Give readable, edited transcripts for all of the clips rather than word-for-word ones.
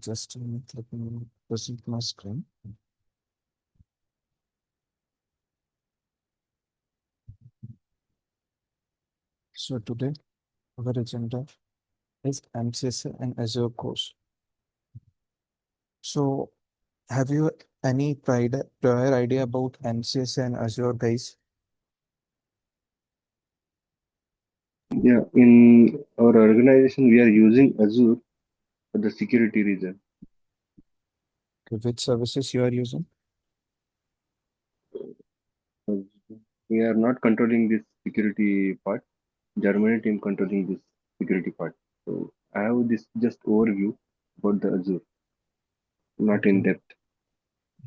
Just a minute, let me present my screen. So today, our agenda is MCSA and Azure course. So have you any prior idea about MCSA and Azure, guys? Yeah, in our organization, we are using Azure for the security reason. Which services you are using? We are not controlling this security part. Germany team controlling this security part. So I have this just overview about the Azure, not in Okay, depth.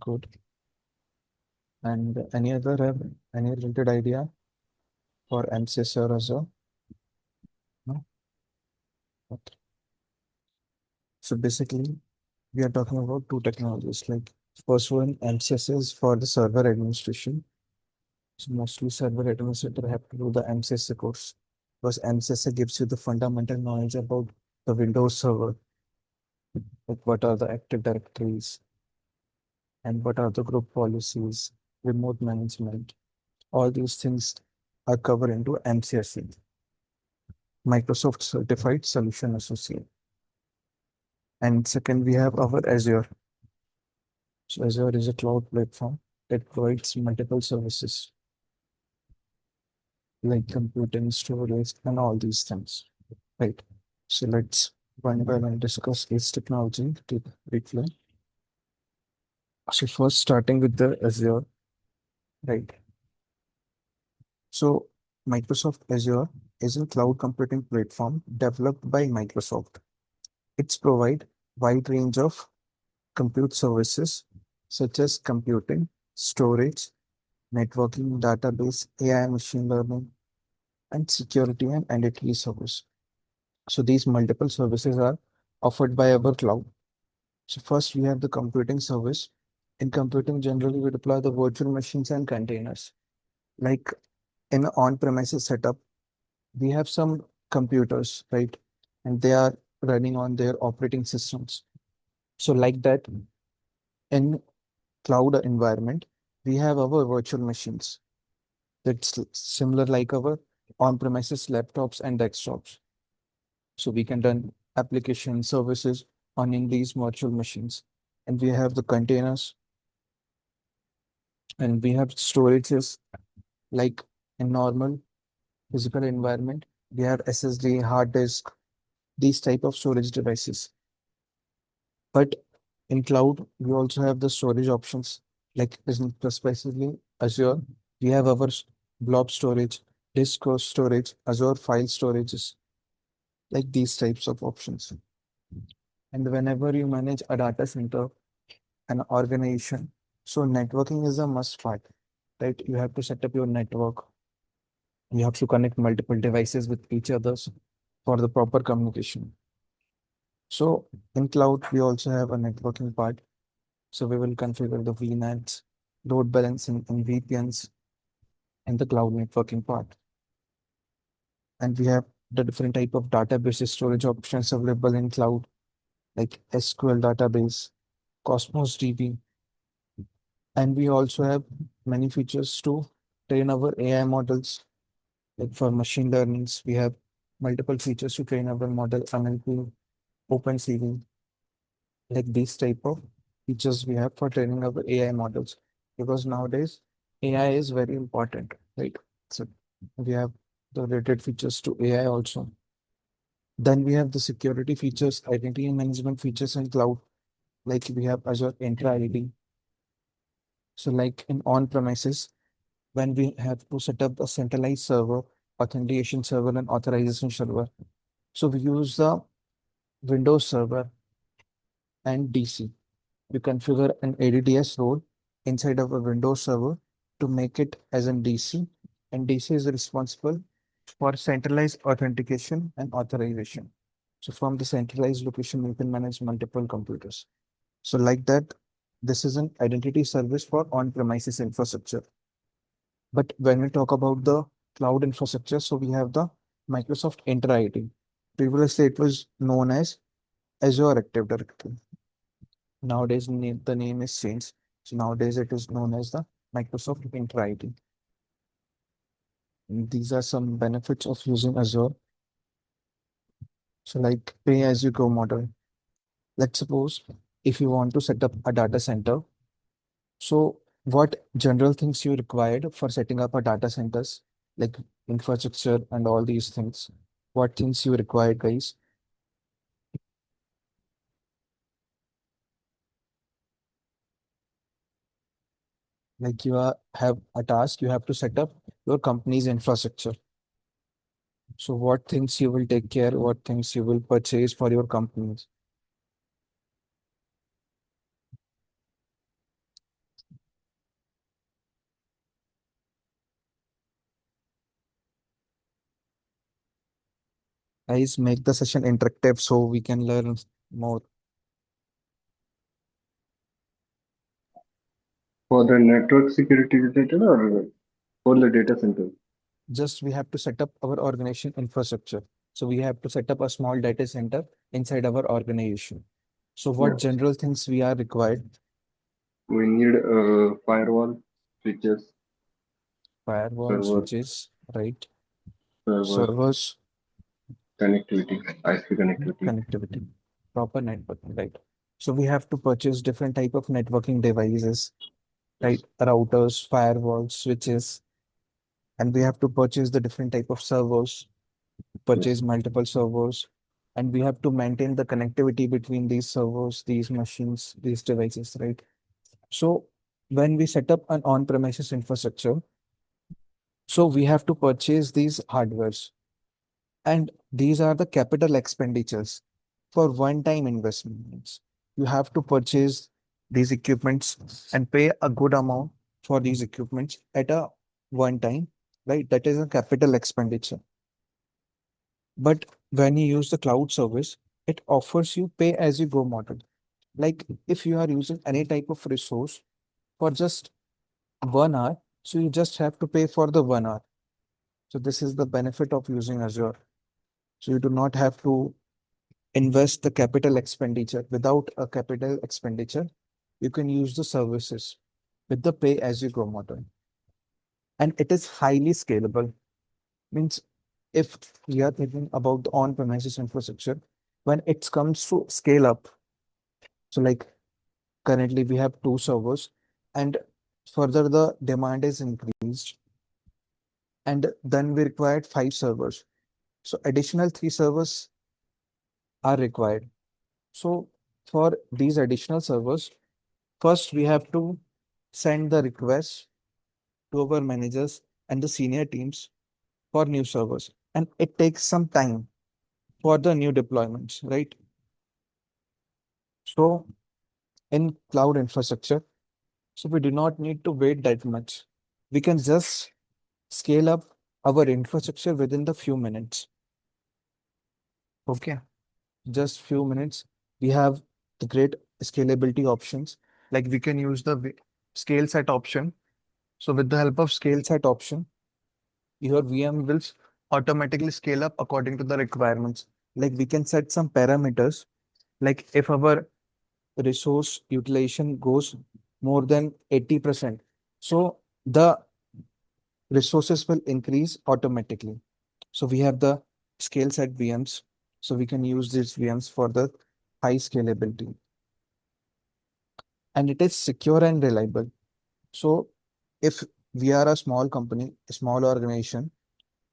good. And any other have any related idea for MCSA or Azure? No? Okay. So basically, we are talking about two technologies. Like first one, MCSA is for the server administration. So mostly server administrator have to do the MCSA course because MCSA gives you the fundamental knowledge about the Windows server, like what are the active directories and what are the group policies, remote management. All these things are covered into MCSA, Microsoft Certified Solution Associate. And second, we have our Azure. So Azure is a cloud platform that provides multiple services like computing, storage, and all these things. Right. So let's one by one discuss each technology to briefly. So first starting with the Azure, right? So Microsoft Azure is a cloud computing platform developed by Microsoft. It's provide wide range of compute services such as computing, storage, networking, database, AI, machine learning, and security and identity service. So these multiple services are offered by our cloud. So first we have the computing service. In computing, generally we deploy the virtual machines and containers. Like in on-premises setup, we have some computers, right? And they are running on their operating systems. So like that, in cloud environment, we have our virtual machines. That's similar like our on-premises laptops and desktops. So we can run application services on in these virtual machines. And we have the containers and we have storages like in normal physical environment. We have SSD, hard disk, these type of storage devices. But in cloud, we also have the storage options like specifically Azure. We have our blob storage, disk storage, Azure file storages, like these types of options. And whenever you manage a data center, an organization, so networking is a must part, right? You have to set up your network. You have to connect multiple devices with each others for the proper communication. So in cloud, we also have a networking part. So we will configure the VNets, load balancing, and VPNs in the cloud networking part. And we have the different type of database storage options available in cloud, like SQL database, Cosmos DB. And we also have many features to train our AI models. Like for machine learnings, we have multiple features to train our model, NLP, OpenCV, like these type of features we have for training our AI models. Because nowadays AI is very important, right? So we have the related features to AI also. Then we have the security features, identity management features in cloud, like we have Azure Entra ID. So like in on-premises, when we have to set up a centralized server, authentication server, and authorization server. So we use the Windows Server and DC. We configure an ADDS role inside of a Windows Server to make it as an DC, and DC is responsible for centralized authentication and authorization. So from the centralized location, you can manage multiple computers. So like that, this is an identity service for on-premises infrastructure. But when we talk about the cloud infrastructure, so we have the Microsoft Entra ID. Previously, it was known as Azure Active Directory. Nowadays, the name is changed. So nowadays it is known as the Microsoft Intra ID. These are some benefits of using Azure. So like pay as you go model. Let's suppose if you want to set up a data center. So what general things you required for setting up a data centers, like infrastructure and all these things? What things you required, guys? Like have a task, you have to set up your company's infrastructure. So what things you will take care, what things you will purchase for your companies? Guys, make the session interactive so we can learn more. For the network security related or for the data center? Just we have to set up our organization infrastructure. So we have to set up a small data center inside our organization. So what Yeah. general things we are required? We need firewall, switches, Firewall, server, switches, right? server, Servers, connectivity, IP connectivity. connectivity, proper networking, right? So we have to purchase different type of networking devices, Yes. right? Routers, firewalls, switches, and we have to purchase the different type of servers, Yes. purchase multiple servers, and we have to maintain the connectivity between these servers, these machines, these devices, right? So when we set up an on-premises infrastructure, so we have to purchase these hardwares, and these are the capital expenditures for one-time investments. You have to purchase these equipments and pay a good amount for these equipments at a one time, right? That is a capital expenditure. But when you use the cloud service, it offers you pay as you go model. Like if you are using any type of resource for just 1 hour, so you just have to pay for the 1 hour. So this is the benefit of using Azure. So you do not have to invest the capital expenditure. Without a capital expenditure, you can use the services with the pay as you go model. And it is highly scalable. Means if we are thinking about the on-premises infrastructure, when it comes to scale up, so like currently we have two servers, and further the demand is increased, and then we required five servers. So additional three servers are required. So for these additional servers, first we have to send the request to our managers and the senior teams for new servers. And it takes some time for the new deployments, right? So in cloud infrastructure, so we do not need to wait that much. We can just scale up our infrastructure within the few minutes. Okay, just few minutes. We have the great scalability options. Like we can use the scale set option. So with the help of scale set option, your VM will automatically scale up according to the requirements. Like we can set some parameters. Like if our resource utilization goes more than 80%, so the resources will increase automatically. So we have the scale set VMs. So we can use these VMs for the high scalability. And it is secure and reliable. So if we are a small company, a small organization,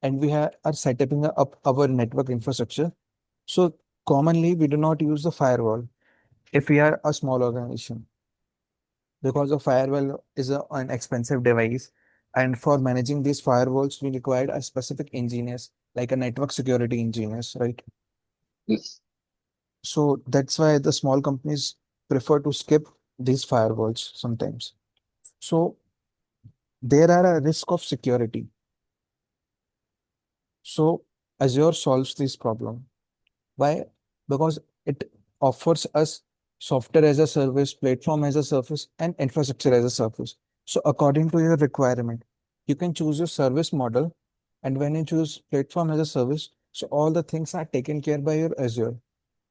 and are setting up our network infrastructure, so commonly we do not use the firewall if we are a small organization, because a firewall is an expensive device. And for managing these firewalls, we required a specific engineers, like a network security engineers, right? Yes. So that's why the small companies prefer to skip these firewalls sometimes. So there are a risk of security. So Azure solves this problem. Why? Because it offers us software as a service, platform as a service, and infrastructure as a service. So according to your requirement, you can choose your service model. And when you choose platform as a service, so all the things are taken care by your Azure.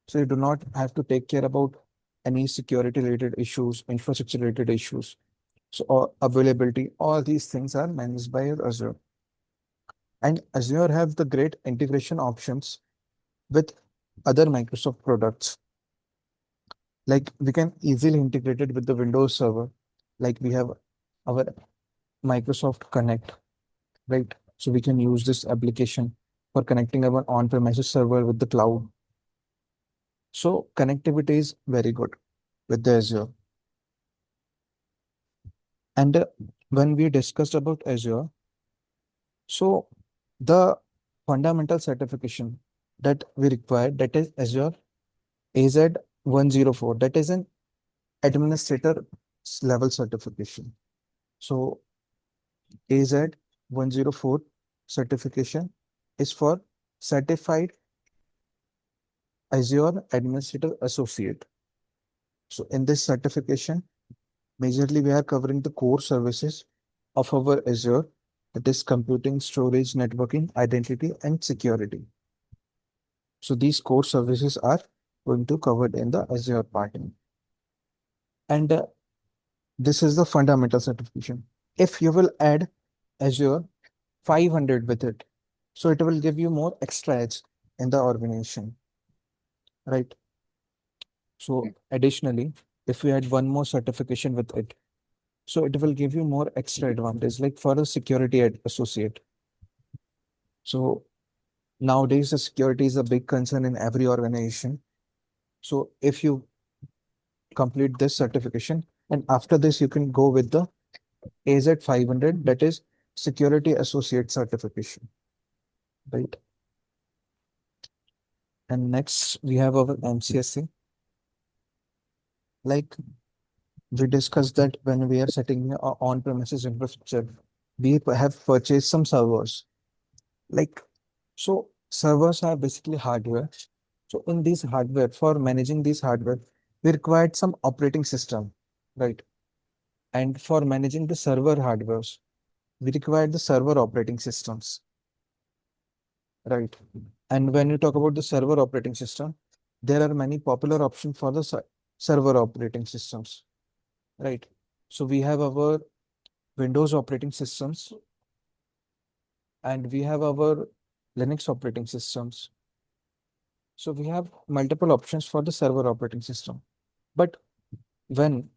So you do not have to take care about any security related issues, infrastructure related issues. So availability, all these things are managed by your Azure. And Azure have the great integration options with other Microsoft products. Like we can easily integrate it with the Windows server. Like we have our Microsoft Connect, right? So we can use this application for connecting our on-premises server with the cloud. So connectivity is very good with the Azure. And when we discussed about Azure, so the fundamental certification that we require, that is Azure AZ-104, that is an administrator level certification. So AZ-104 certification is for certified Azure Administrator Associate. So in this certification, majorly we are covering the core services of our Azure, that is computing, storage, networking, identity, and security. So these core services are going to covered in the Azure part. And this is the fundamental certification. If you will add Azure 500 with it, so it will give you more extra edge in the organization, right? So additionally, if we add one more certification with it, so it will give you more extra advantage, like for a security associate. So nowadays, the security is a big concern in every organization. So if you complete this certification, and after this, you can go with the AZ-500, that is Security Associate Certification, right? And next, we have our MCSA. Like we discussed that when we are setting on-premises infrastructure, we have purchased some servers. Like, so servers are basically hardware. So in these hardware, for managing these hardware, we required some operating system, right? And for managing the server hardwares, we required the server operating systems, right? And when you talk about the server operating system, there are many popular options for the server operating systems, right? So we have our Windows operating systems and we have our Linux operating systems. So we have multiple options for the server operating system. But when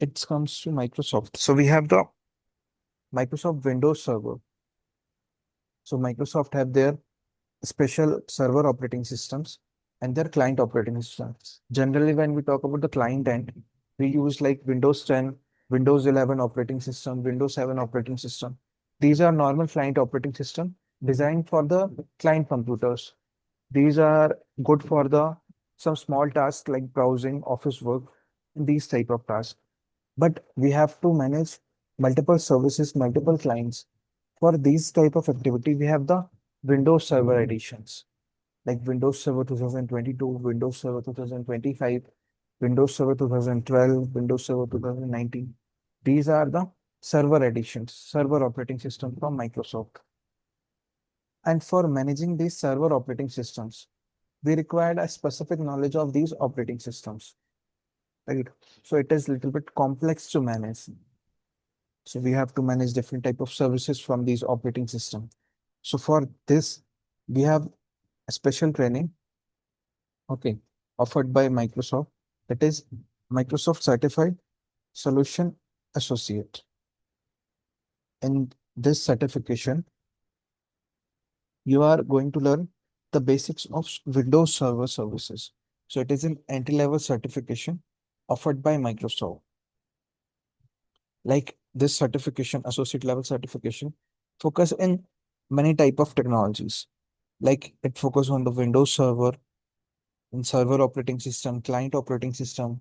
it comes to Microsoft, so we have the Microsoft Windows Server. So Microsoft have their special server operating systems and their client operating systems. Generally, when we talk about the client end, we use like Windows 10, Windows 11 operating system, Windows 7 operating system. These are normal client operating system designed for the client computers. These are good for the some small tasks like browsing, office work, and these type of tasks. But we have to manage multiple services, multiple clients. For these type of activity, we have the Windows Server editions, like Windows Server 2022, Windows Server 2025, Windows Server 2012, Windows Server 2019. These are the server editions, server operating system from Microsoft. And for managing these server operating systems, we required a specific knowledge of these operating systems, right? So it is a little bit complex to manage. So we have to manage different type of services from these operating system. So for this, we have a special training, okay, offered by Microsoft. That is Microsoft Certified Solution Associate. In this certification, you are going to learn the basics of Windows Server services. So it is an entry-level certification offered by Microsoft. Like this certification, associate level certification, focus in many type of technologies. Like it focus on the Windows Server, and server operating system, client operating system,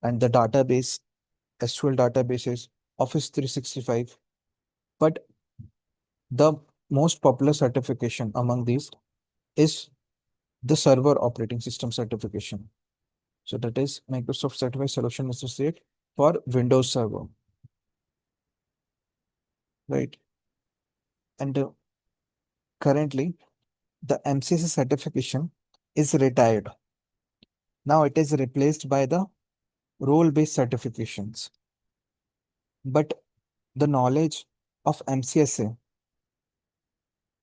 and the database, SQL databases, Office 365. But the most popular certification among these is the server operating system certification. So that is Microsoft Certified Solution Associate for Windows Server, right? And currently, the MCSA certification is retired. Now it is replaced by the role-based certifications. But the knowledge of MCSA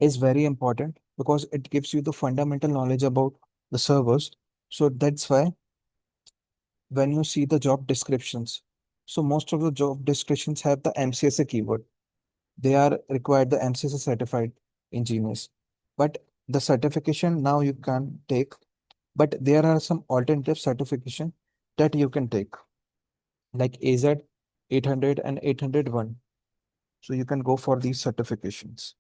is very important because it gives you the fundamental knowledge about the servers. So that's why when you see the job descriptions, so most of the job descriptions have the MCSA keyword. They are required the MCSA certified engineers. But the certification now you can take, but there are some alternative certification that you can take, like AZ 800 and 801. So you can go for these certifications.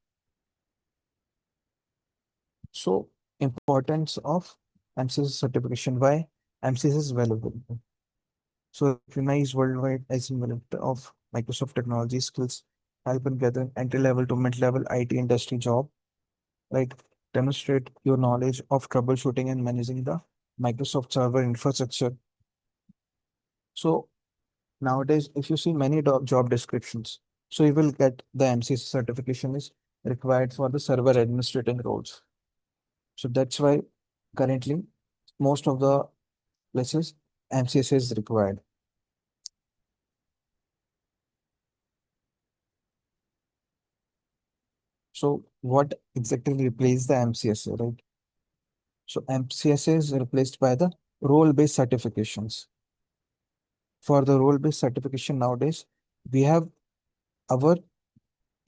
So importance of MCSA certification. Why MCSA is valuable? So recognized worldwide as a merit of Microsoft technology skills, help in gathering entry-level to mid-level IT industry job, right? Demonstrate your knowledge of troubleshooting and managing the Microsoft server infrastructure. So nowadays, if you see many job descriptions, so you will get the MCSA certification is required for the server administrating roles. So that's why currently most of the places MCSA is required. So what exactly replaced the MCSA, right? So MCSA is replaced by the role-based certifications. For the role-based certification nowadays, we have our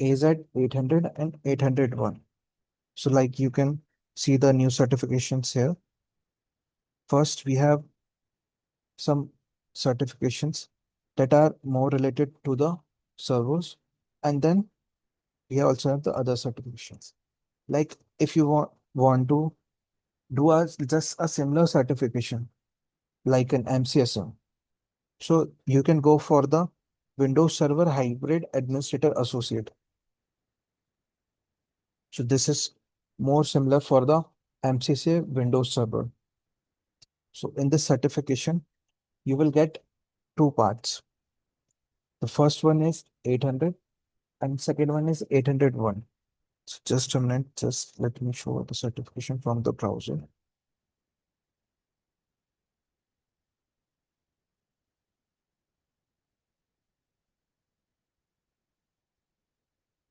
AZ 800 and 801. So like you can see the new certifications here. First, we have some certifications that are more related to the servers. And then we also have the other certifications. Like if you want to do just a similar certification, like an MCSA, so you can go for the Windows Server Hybrid Administrator Associate. So this is more similar for the MCSA Windows Server. So in this certification, you will get two parts. The first one is 800 and second one is 801. So just a minute, just let me show the certification from the browser.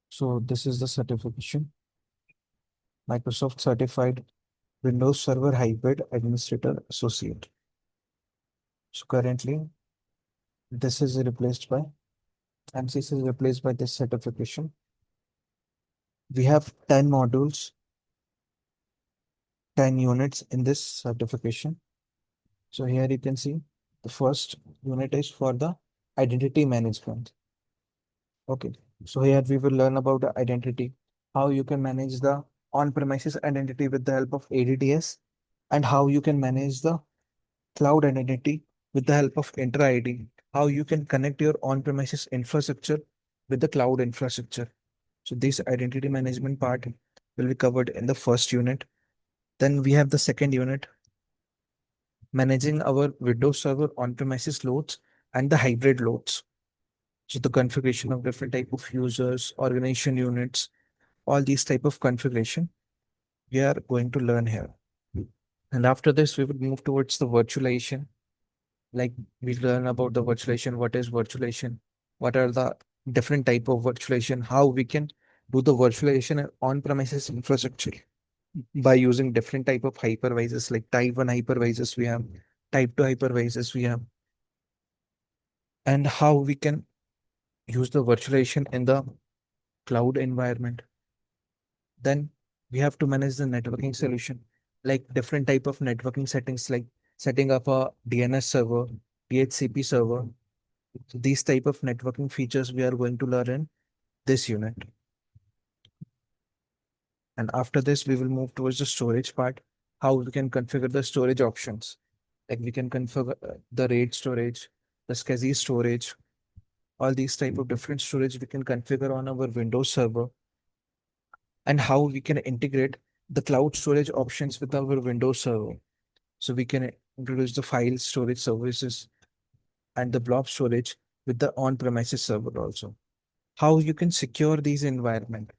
So this is the certification, Microsoft Certified Windows Server Hybrid Administrator Associate. So currently, this is replaced by MCC is replaced by this certification. We have 10 modules, 10 units in this certification. So here you can see the first unit is for the identity management. Okay. So here we will learn about the identity, how you can manage the on-premises identity with the help of ADDS, and how you can manage the cloud identity with the help of Intra ID, how you can connect your on-premises infrastructure with the cloud infrastructure. So this identity management part will be covered in the first unit. Then we have the second unit, managing our Windows Server on-premises loads and the hybrid loads. So the configuration of different type of users, organization units, all these type of configuration we are going to learn here. And after this, we will move towards the virtualization. Like we learn about the virtualization, what is virtualization, what are the different type of virtualization, how we can do the virtualization on-premises infrastructure by using different type of hypervisors, like type 1 hypervisors we have, type 2 hypervisors we have, and how we can use the virtualization in the cloud environment. Then we have to manage the networking solution, like different type of networking settings, like setting up a DNS server, DHCP server. So these type of networking features we are going to learn in this unit. And after this, we will move towards the storage part, how we can configure the storage options. Like we can configure the RAID storage, the SCSI storage, all these type of different storage we can configure on our Windows server, and how we can integrate the cloud storage options with our Windows server. So we can introduce the file storage services and the blob storage with the on-premises server also. How you can secure these environment,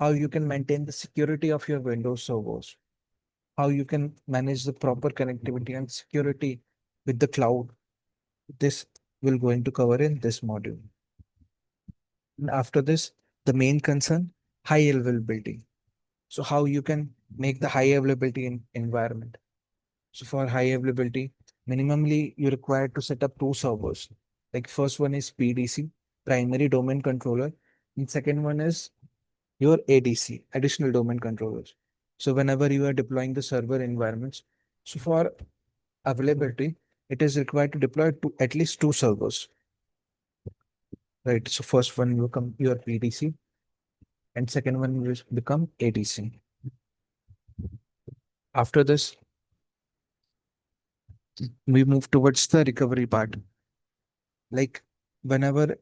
how you can maintain the security of your Windows servers. how you can manage the proper connectivity and security with the cloud. This will going to cover in this module. And after this, the main concern, high availability. So how you can make the high availability in environment. So for high availability, minimally you require to set up two servers. Like first one is PDC, primary domain controller, and second one is your ADC, additional domain controllers. So whenever you are deploying the server environments, so for availability, it is required to deploy to at least two servers, right? So first one will come your PDC, and second one will become ADC. After this, we move towards the recovery part. Like whenever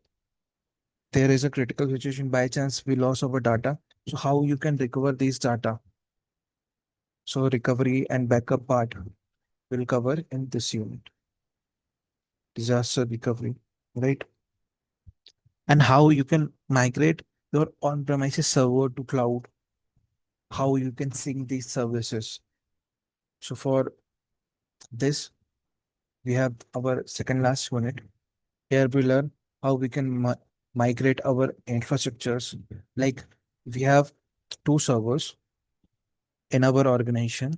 there is a critical situation, by chance we lost our data, so how you can recover these data? So recovery and backup part will cover in this unit, disaster recovery, right? And how you can migrate your on-premises server to cloud, how you can sync these services. So for this, we have our second last unit. Here we learn how we can migrate our infrastructures. Like we have two servers in our organization,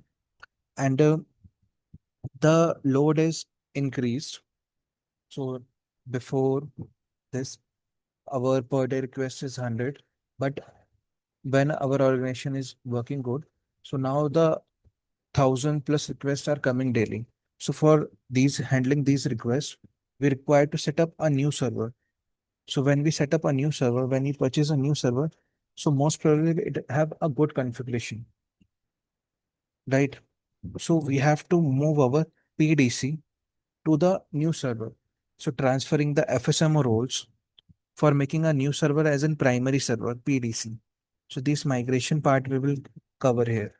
and the load is increased. So before this, our per day request is 100, but when our organization is working good, so now the 1,000 plus requests are coming daily. So for these handling these requests, we require to set up a new server. So when we set up a new server, when you purchase a new server, so most probably it have a good configuration, right? So we have to move our PDC to the new server. So transferring the FSMO roles for making a new server as in primary server, PDC. So this migration part we will cover here.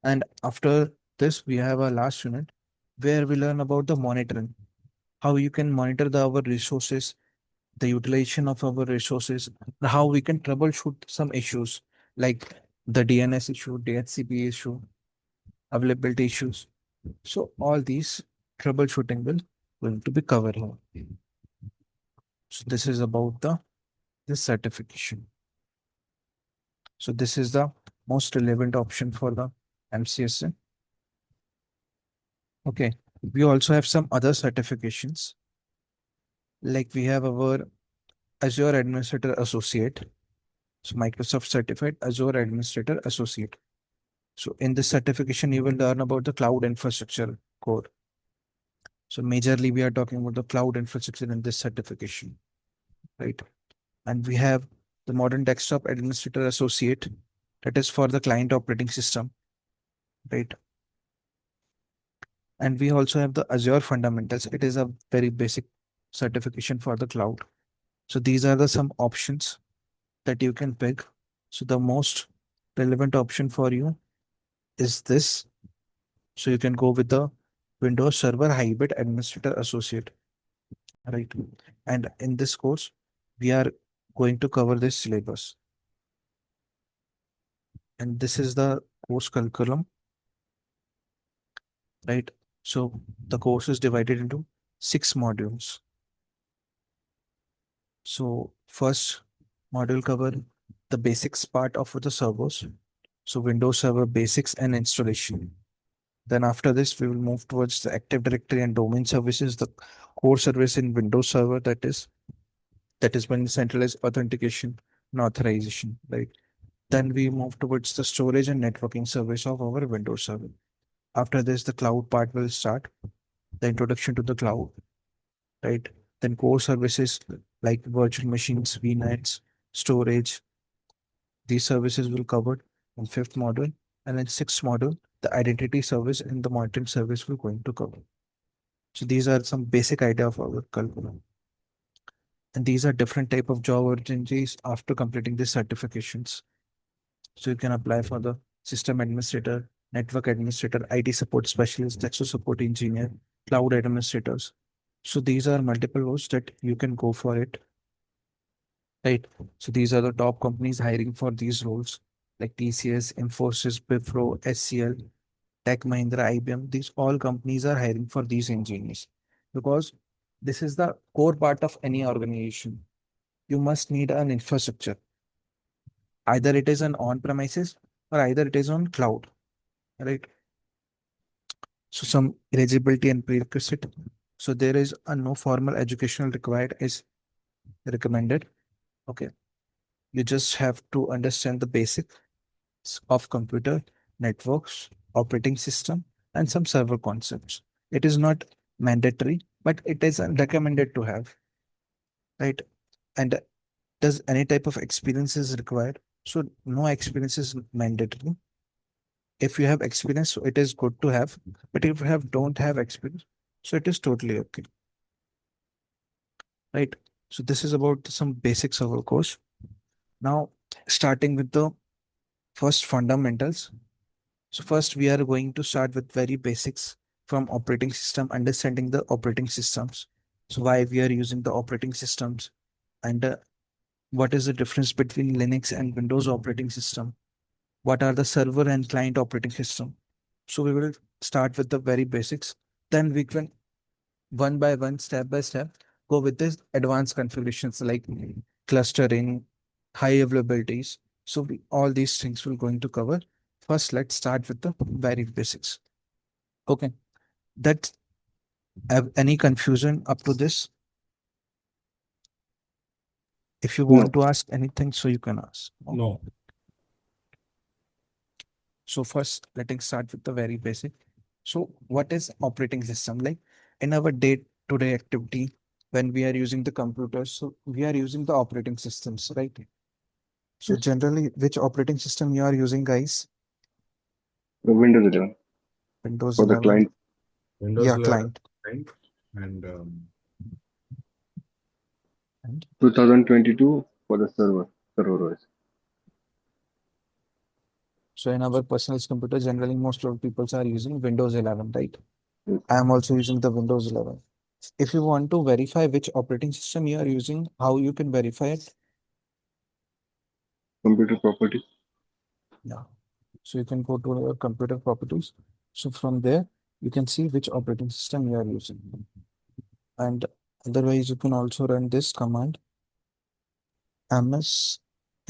And after this, we have a last unit where we learn about the monitoring, how you can monitor our resources, the utilization of our resources, and how we can troubleshoot some issues like the DNS issue, DHCP issue, availability issues. So all these troubleshooting will going to be covered here. So this is about the this certification. So this is the most relevant option for the MCSA. Okay. We also have some other certifications. Like we have our Azure Administrator Associate. So Microsoft Certified Azure Administrator Associate. So in this certification, you will learn about the cloud infrastructure core. So majorly we are talking about the cloud infrastructure in this certification, right? And we have the modern desktop administrator associate, that is for the client operating system, right? And we also have the Azure fundamentals. It is a very basic certification for the cloud. So these are the some options that you can pick. So the most relevant option for you is this. So you can go with the Windows Server Hybrid Administrator Associate, right? And in this course, we are going to cover this syllabus. And this is the course curriculum, right? So the course is divided into 6 modules. So first module cover the basics part of the servers. So Windows Server basics and installation. Then after this, we will move towards the Active Directory and domain services, the core service in Windows Server, that is when centralized authentication and authorization, right? Then we move towards the storage and networking service of our Windows Server. After this, the cloud part will start, the introduction to the cloud, right? Then core services like virtual machines, VNets, storage, these services will covered in fifth module. And in sixth module, the identity service and the monitoring service will going to cover. So these are some basic idea of our curriculum. And these are different type of job opportunities after completing these certifications. So you can apply for the system administrator, network administrator, IT support specialist, access support engineer, cloud administrators. So these are multiple roles that you can go for it, right? So these are the top companies hiring for these roles. like TCS, Infosys, Wipro, SCL, Tech Mahindra, IBM. These all companies are hiring for these engineers because this is the core part of any organization. You must need an infrastructure. Either it is an on-premises or either it is on cloud, right? So some eligibility and prerequisite. So there is a no formal educational required is recommended. Okay. You just have to understand the basics of computer, networks, operating system, and some server concepts. It is not mandatory, but it is recommended to have, right? And does any type of experience is required? So no experience is mandatory. If you have experience, so it is good to have. But if you have don't have experience, so it is totally okay, right? So this is about some basics of our course. Now, starting with the first fundamentals. So first, we are going to start with very basics from operating system, understanding the operating systems. So why we are using the operating systems and what is the difference between Linux and Windows operating system? What are the server and client operating system? So we will start with the very basics. Then we can one by one, step by step, go with this advanced configurations like clustering, high availabilities. So all these things we're going to cover. First, let's start with the very basics. Okay. That have any confusion up to this? If you No. want to ask anything, so you can ask. No. So first, let's start with the very basic. So what is operating system like in our day-to-day activity when we are using the computers? So we are using the operating systems, right? So Yes. generally, which operating system you are using, guys? The Windows 11 Windows for the 11. client, Windows Yeah, 11 client. client and And 2022 for the server OS. so in our personal computer, generally most of people are using Windows 11, right? Yes. I am also using the Windows 11. If you want to verify which operating system you are using, how you can verify it? Computer properties. Yeah. So you can go to your computer properties. So from there, you can see which operating system you are using. And otherwise, you can also run this command ms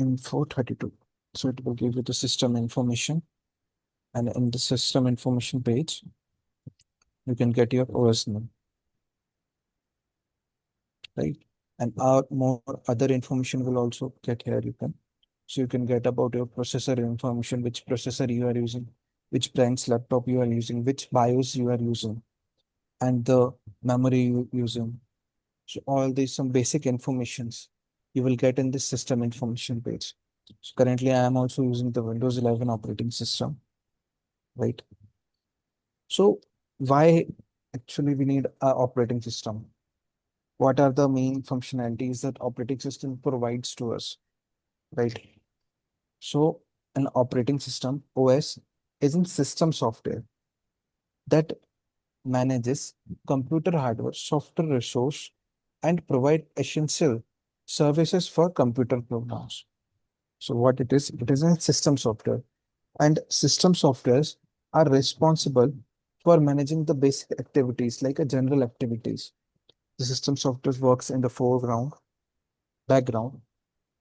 info32. So it will give you the system information. And in the system information page, you can get your OS name, right? And more other information will also get here. You can so you can get about your processor information, which processor you are using, which brand's laptop you are using, which BIOS you are using, and the memory you using. So all these some basic informations you will get in this system information page. So currently I am also using the Windows 11 operating system, right? So why actually we need a operating system? What are the main functionalities that operating system provides to us, right? So an operating system, OS, is in system software that manages computer hardware, software resource, and provide essential services for computer programs. So what it is a system software. And system softwares are responsible for managing the basic activities like a general activities. The system software works in the foreground, background,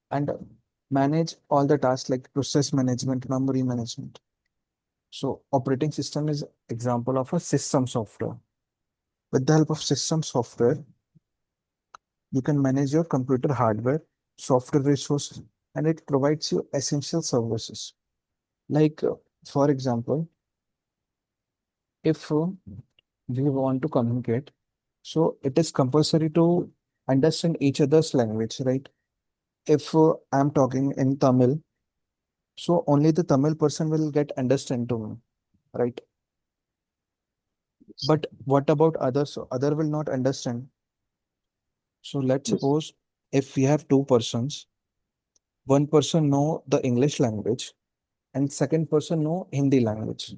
and manage all the tasks like process management, memory management. So operating system is example of a system software. With the help of system software, you can manage your computer hardware, software resources, and it provides you essential services. Like, for example, if we want to communicate, so it is compulsory to understand each other's language, right? If I'm talking in Tamil, so only the Tamil person will get understand to me, right? Yes. But what about others? So other will not understand. So let's Yes. suppose if we have two persons, one person know the English language and second person know Hindi language.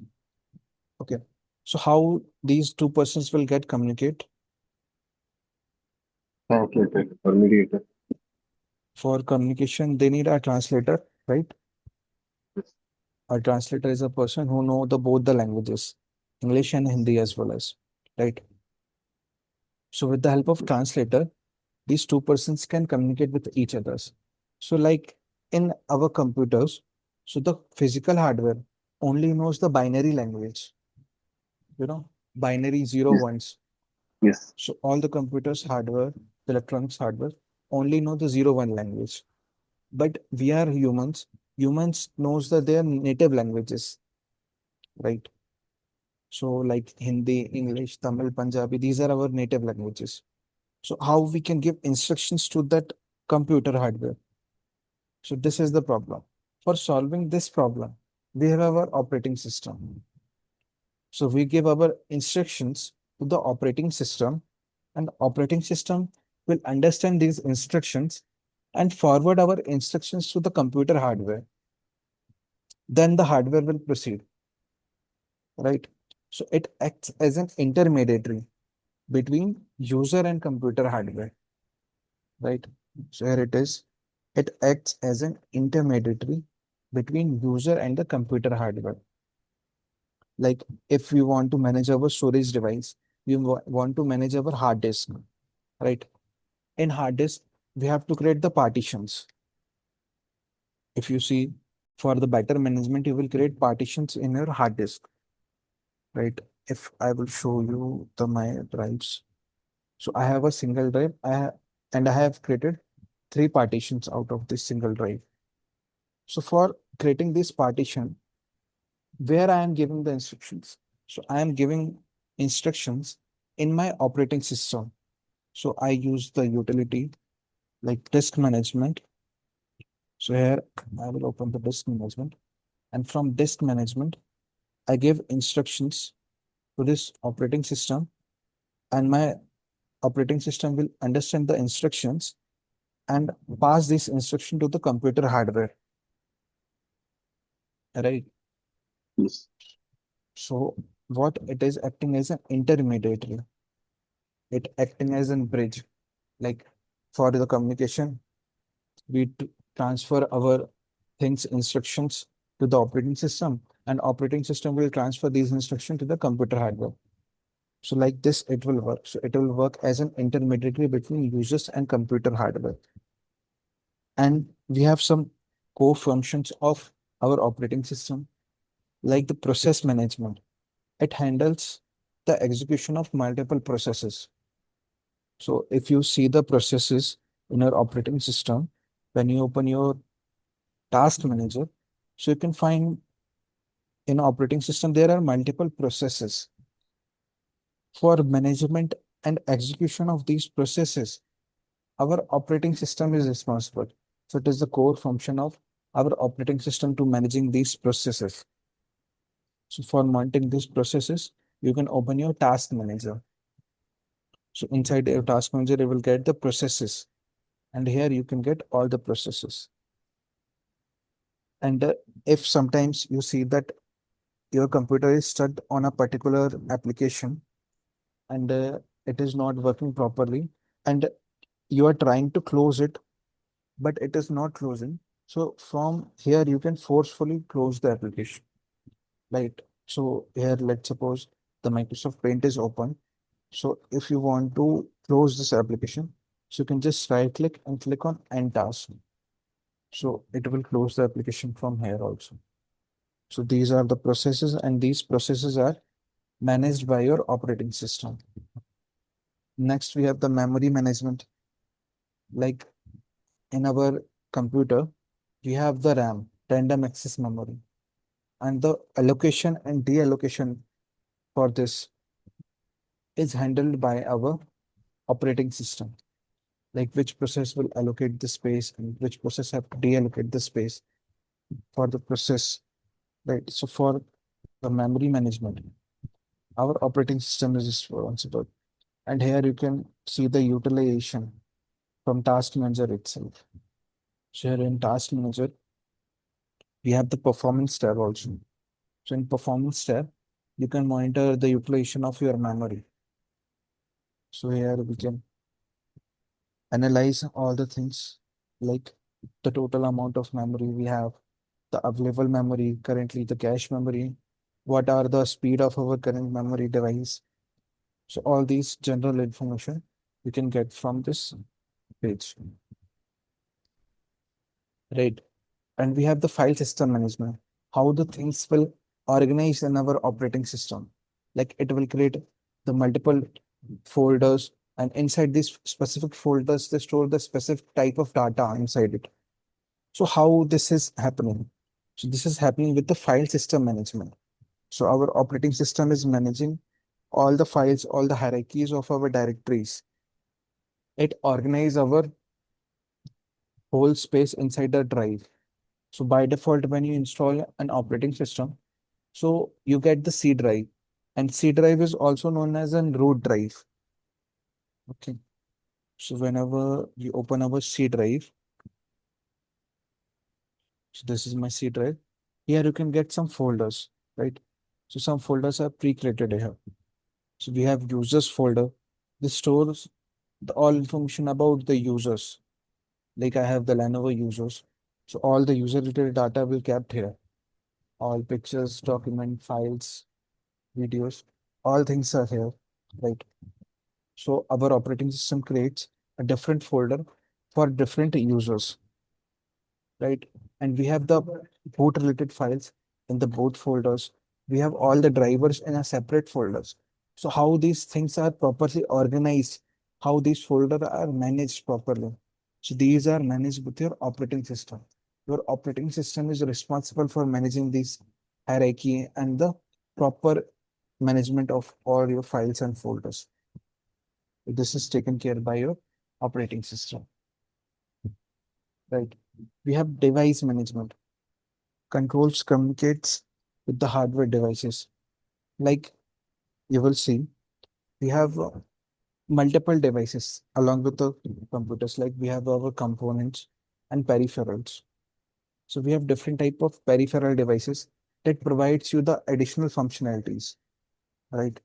Okay. So how these two persons will get communicate? Translator or mediator. For communication, they need a translator, right? A translator is a person who know the both the languages, English and Hindi as well as, right? So with the help of translator, these two persons can communicate with each others. So like in our computers, so the physical hardware only knows the binary language, you know, binary zero Yes. ones. Yes. So all the computers hardware, the electronics hardware only know the zero one language. But we are humans. Humans knows that they are native languages, right? So like Hindi, English, Tamil, Punjabi, these are our native languages. So how we can give instructions to that computer hardware? So this is the problem. For solving this problem, we have our operating system. So we give our instructions to the operating system, and operating system will understand these instructions and forward our instructions to the computer hardware. Then the hardware will proceed, right? So it acts as an intermediary between user and computer hardware, right? So here it is. It acts as an intermediary between user and the computer hardware. Like if we want to manage our storage device, we want to manage our hard disk, right? In hard disk, we have to create the partitions. If you see, for the better management, you will create partitions in your hard disk, right? If I will show you the my drives. So I have a single drive, and I have created three partitions out of this single drive. So for creating this partition, where I am giving the instructions. So I am giving instructions in my operating system. So I use the utility like disk management. So here I will open the disk management, and from disk management, I give instructions to this operating system, and my operating system will understand the instructions and pass this instruction to the computer hardware, right? Yes. So what it is acting as an intermediary, it acting as a bridge. Like for the communication, we transfer our things instructions to the operating system, and operating system will transfer these instructions to the computer hardware. So like this, it will work. So it will work as an intermediary between users and computer hardware. And we have some core functions of our operating system, like the process management. It handles the execution of multiple processes. So if you see the processes in your operating system, when you open your task manager, so you can find in operating system, there are multiple processes. For management and execution of these processes, our operating system is responsible. So it is the core function of our operating system to managing these processes. So for monitoring these processes, you can open your task manager. So inside your task manager, you will get the processes. And here you can get all the processes. And if sometimes you see that your computer is stuck on a particular application, and it is not working properly, and you are trying to close it, but it is not closing. So from here, you can forcefully close the application. Right. So here, let's suppose the Microsoft Paint is open. So if you want to close this application, so you can just right click and click on End Task. So it will close the application from here also. So these are the processes, and these processes are managed by your operating system. Next, we have the memory management. Like in our computer, we have the RAM, random access memory, and the allocation and deallocation for this is handled by our operating system. Like which process will allocate the space and which process have to deallocate the space for the process, right? So for the memory management, our operating system is responsible. And here you can see the utilization from Task Manager itself. So here in Task Manager, we have the performance tab also. So in performance tab, you can monitor the utilization of your memory. So here we can analyze all the things like the total amount of memory we have, the available memory, currently the cache memory, what are the speed of our current memory device. So all these general information you can get from this page, right? And we have the file system management, how the things will organize in our operating system. Like it will create the multiple folders, and inside these specific folders, they store the specific type of data inside it. So how this is happening? So this is happening with the file system management. So our operating system is managing all the files, all the hierarchies of our directories. It organizes our whole space inside the drive. So by default, when you install an operating system, so you get the C drive, and C drive is also known as a root drive. Okay. So whenever you open our C drive, so this is my C drive. Here you can get some folders, right? So some folders are pre-created here. So we have users folder. This stores the all information about the users. Like I have the Lenovo users. So all the user related data will kept here. All pictures, document, files, videos, all things are here, right? So our operating system creates a different folder for different users, right? And we have the boot related files in the boot folders. We have all the drivers in a separate folders. So how these things are properly organized, how these folders are managed properly. So these are managed with your operating system. Your operating system is responsible for managing these hierarchy and the proper management of all your files and folders. This is taken care by your operating system, right? We have device management. Controls communicates with the hardware devices. Like you will see, we have multiple devices along with the computers. Like we have our components and peripherals. So we have different type of peripheral devices that provides you the additional functionalities, right?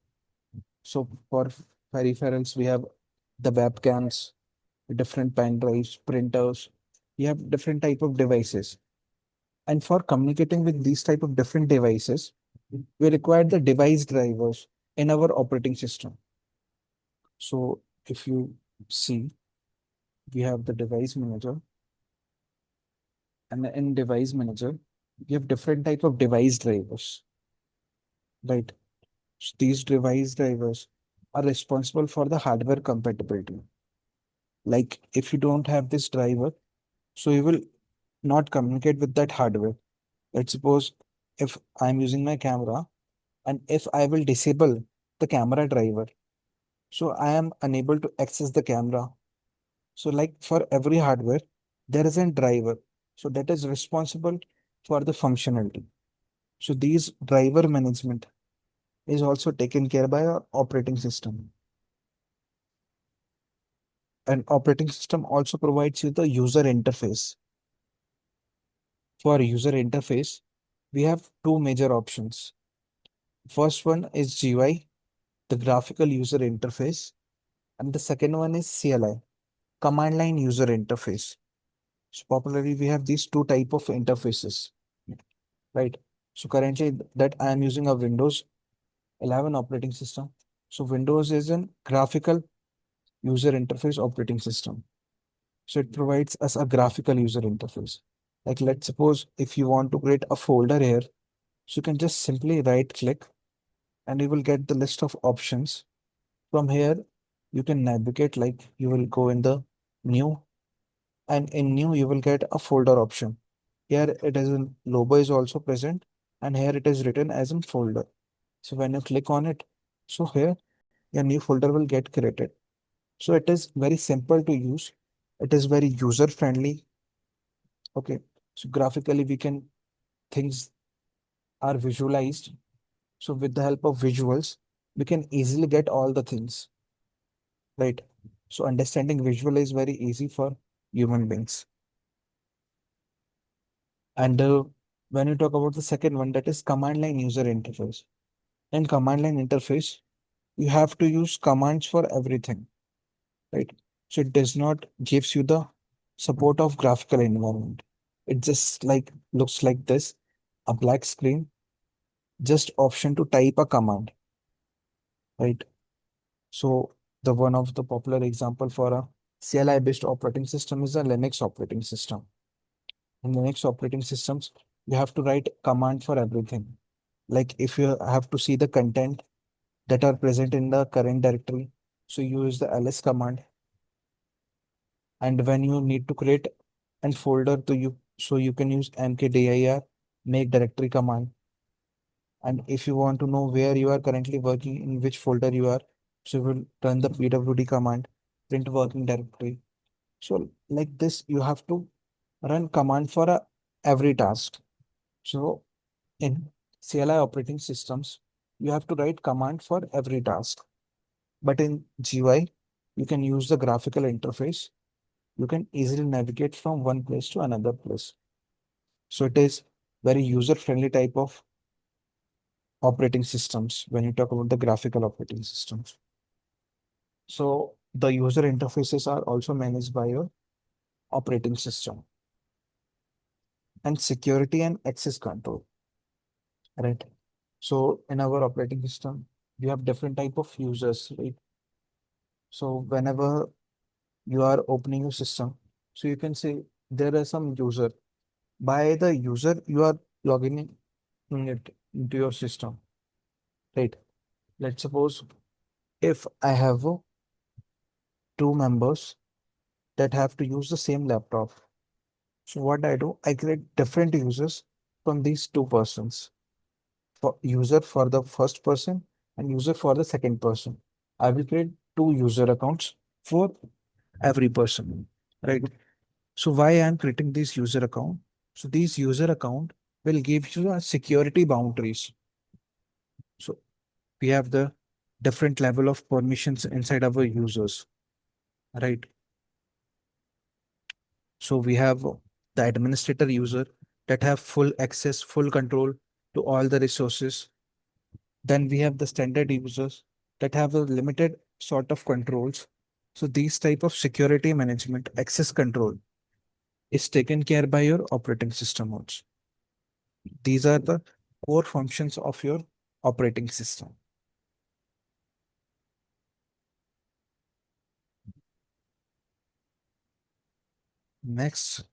So for peripherals, we have the webcams, different pen drives, printers. We have different type of devices. And for communicating with these type of different devices, we require the device drivers in our operating system. So if you see, we have the device manager, and in device manager, we have different type of device drivers, right? So these device drivers are responsible for the hardware compatibility. Like if you don't have this driver, so you will not communicate with that hardware. Let's suppose if I'm using my camera and if I will disable the camera driver, so I am unable to access the camera. So like for every hardware, there is a driver. So that is responsible for the functionality. So these driver management is also taken care by our operating system. And operating system also provides you the user interface. For user interface, we have two major options. First one is GUI, the graphical user interface, and the second one is CLI, command line user interface. So popularly, we have these two type of interfaces, right? So currently that I am using a Windows 11 operating system. So Windows is a graphical user interface operating system. So it provides us a graphical user interface. Like let's suppose if you want to create a folder here, so you can just simply right click and you will get the list of options. From here, you can navigate, like you will go in the new, and in new you will get a folder option. Here it is a logo is also present, and here it is written as a folder. So when you click on it, so here your new folder will get created. So it is very simple to use. It is very user friendly. Okay. So graphically we can things are visualized. So with the help of visuals, we can easily get all the things, right? So understanding visual is very easy for human beings. And when you talk about the second one, that is command line user interface. In command line interface, you have to use commands for everything, right? So it does not gives you the support of graphical environment. It just like looks like this, a black screen, just option to type a command, right? So the one of the popular example for a CLI based operating system is a Linux operating system. In Linux operating systems, you have to write command for everything. Like if you have to see the content that are present in the current directory, so you use the ls command. And when you need to create a folder to you, so you can use mkdir make directory command. And if you want to know where you are currently working, in which folder you are, so you will run the pwd command, print working directory. So like this, you have to run command for every task. So in CLI operating systems, you have to write command for every task. But in GUI, you can use the graphical interface. You can easily navigate from one place to another place. So it is very user-friendly type of operating systems when you talk about the graphical operating systems. So the user interfaces are also managed by your operating system, and security and access control, right? So in our operating system, we have different type of users, right? So whenever you are opening your system, so you can say there are some user. By the user, you are logging in it into your system, right? Let's suppose if I have two members that have to use the same laptop. So what I do, I create different users from these two persons. For user for the first person and user for the second person. I will create two user accounts for every person, right? So why I'm creating this user account? So these user account will give you a security boundaries. So we have the different level of permissions inside our users, right? So we have the administrator user that have full access, full control to all the resources. Then we have the standard users that have a limited sort of controls. So these type of security management, access control is taken care by your operating system also. These are the core functions of your operating system. Next,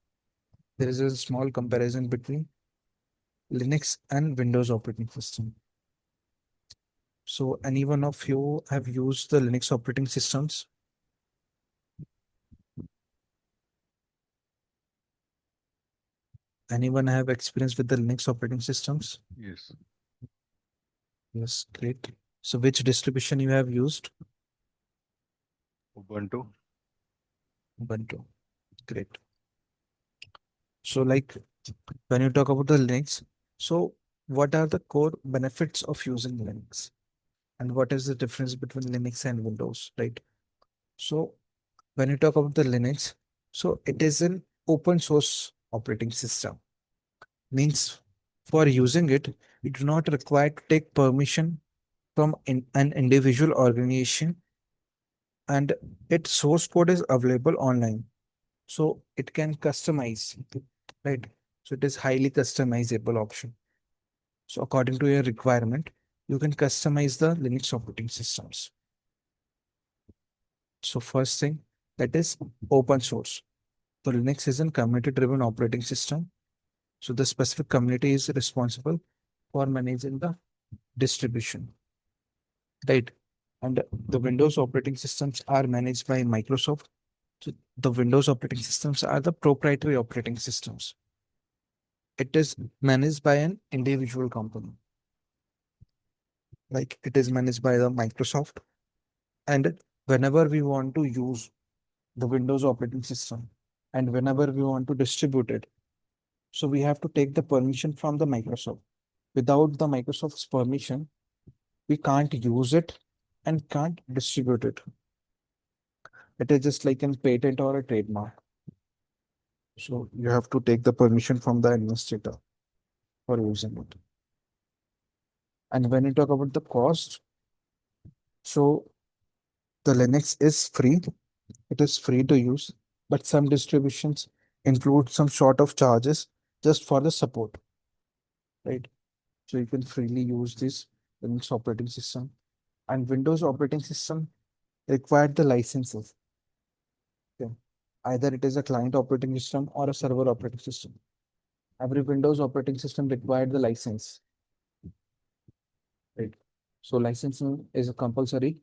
there is a small comparison between Linux and Windows operating system. So any one of you have used the Linux operating systems? Anyone have experience with the Linux operating systems? Yes. Yes, great. So which distribution you have used? Ubuntu. Ubuntu. Great. So like when you talk about the Linux, so what are the core benefits of using Linux? And what is the difference between Linux and Windows, right? So when you talk about the Linux, so it is an open source operating system. Means for using it, you do not require to take permission from an individual organization, and its source code is available online. So it can customize, right? So it is highly customizable option. So according to your requirement, you can customize the Linux operating systems. So first thing, that is open source. So Linux is a community-driven operating system. So the specific community is responsible for managing the distribution, right? And the Windows operating systems are managed by Microsoft. So the Windows operating systems are the proprietary operating systems. It is managed by an individual company. Like it is managed by the Microsoft. And whenever we want to use the Windows operating system and whenever we want to distribute it, so we have to take the permission from the Microsoft. Without the Microsoft's permission, we can't use it and can't distribute it. It is just like a patent or a trademark. So you have to take the permission from the administrator for using it. And when you talk about the cost, so the Linux is free. It is free to use, but some distributions include some sort of charges just for the support, right? So you can freely use this Linux operating system. And Windows operating system required the licenses. Okay. Either it is a client operating system or a server operating system. Every Windows operating system required the license, right? So licensing is compulsory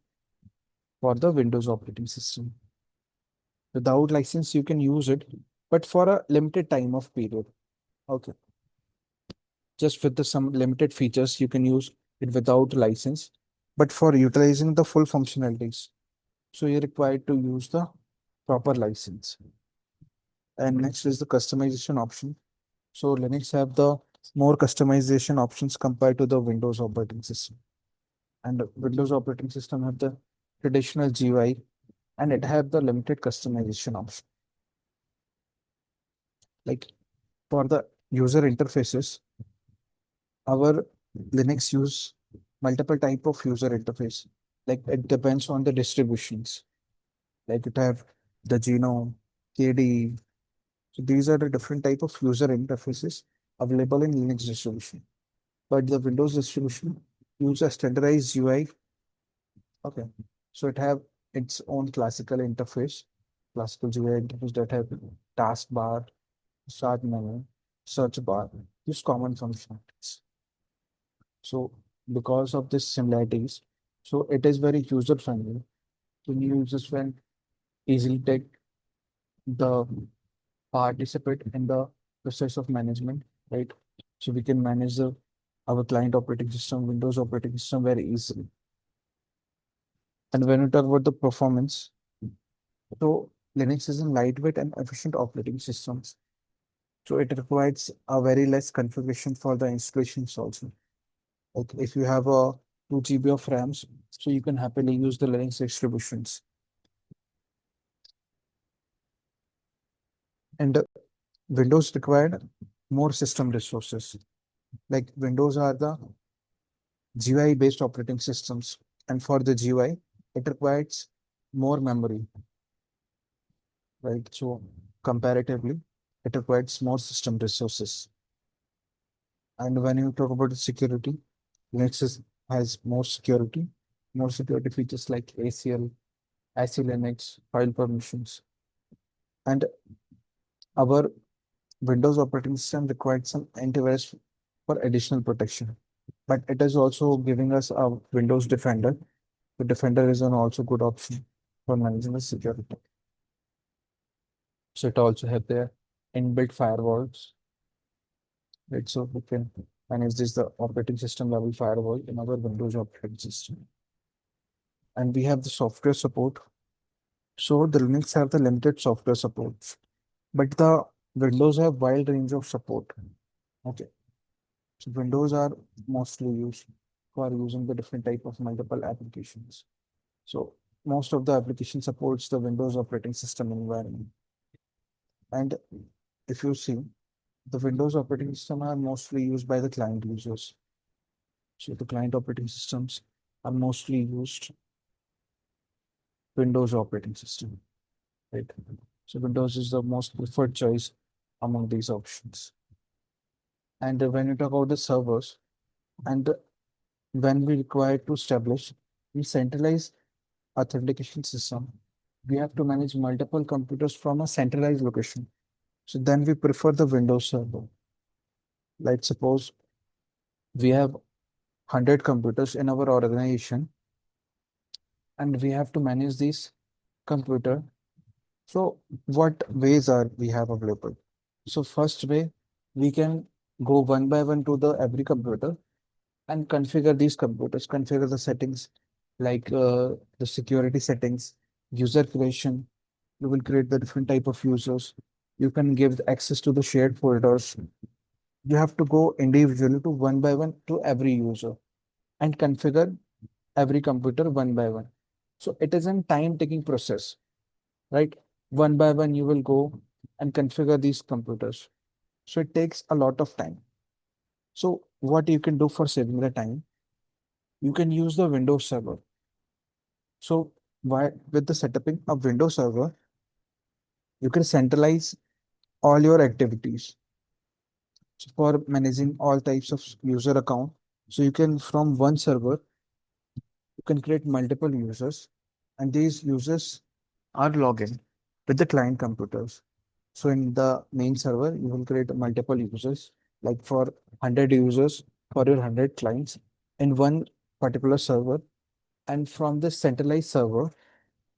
for the Windows operating system. Without license, you can use it, but for a limited time of period. Okay. Just with the some limited features, you can use it without license. But for utilizing the full functionalities, so you're required to use the proper license. And next is the customization option. So Linux have the more customization options compared to the Windows operating system. And the Windows operating system have the traditional GUI and it have the limited customization option. Like for the user interfaces, our Linux use multiple type of user interface. Like it depends on the distributions. Like it have the Genome, KDE. So these are the different type of user interfaces available in Linux distribution. But the Windows distribution use a standardized UI. Okay. So it have its own classical GUI interface that have taskbar, start menu, search bar, use common functions. So because of this similarities, so it is very user friendly. So new users can easily take the participate in the process of management, right? So we can manage our client operating system, Windows operating system very easily. And when we talk about the performance, so Linux is a lightweight and efficient operating systems. So it requires a very less configuration for the installations also. Like if you have a 2 GB of RAMs, so you can happily use the Linux distributions. And Windows required more system resources. Like Windows are the GUI based operating systems. And for the GUI, it requires more memory, right? So comparatively, it requires more system resources. And when you talk about the security, Linux has more security features like ACL, IC Linux, file permissions. And our Windows operating system required some antivirus for additional protection. But it is also giving us a Windows Defender. The Defender is an also good option for managing the security. So it also have their inbuilt firewalls, right? So we can manage this the operating system level firewall in our Windows operating system. And we have the software support. So the Linux have the limited software support, but the Windows have wide range of support. Okay. So Windows are mostly used for using the different type of multiple applications. So most of the application supports the Windows operating system environment. And if you see, the Windows operating system are mostly used by the client users. So the client operating systems are mostly used Windows operating system, right? So Windows is the most preferred choice among these options. And when you talk about the servers, and when we require to establish a centralized authentication system, we have to manage multiple computers from a centralized location. So then we prefer the Windows server. Like suppose we have 100 computers in our organization and we have to manage these computer. So what ways are we have available? So first way, we can go one by one to the every computer and configure these computers, configure the settings like the security settings, user creation. You will create the different type of users. You can give access to the shared folders. You have to go individually to one by one to every user and configure every computer one by one. So it is a time-taking process, right? One by one, you will go and configure these computers. So it takes a lot of time. So what you can do for saving the time, you can use the Windows server. So why with the setuping of Windows server, you can centralize all your activities. So for managing all types of user account, so you can from one server, you can create multiple users, and these users are login with the client computers. So in the main server, you will create multiple users, like for 100 users for your 100 clients in one particular server. And from this centralized server,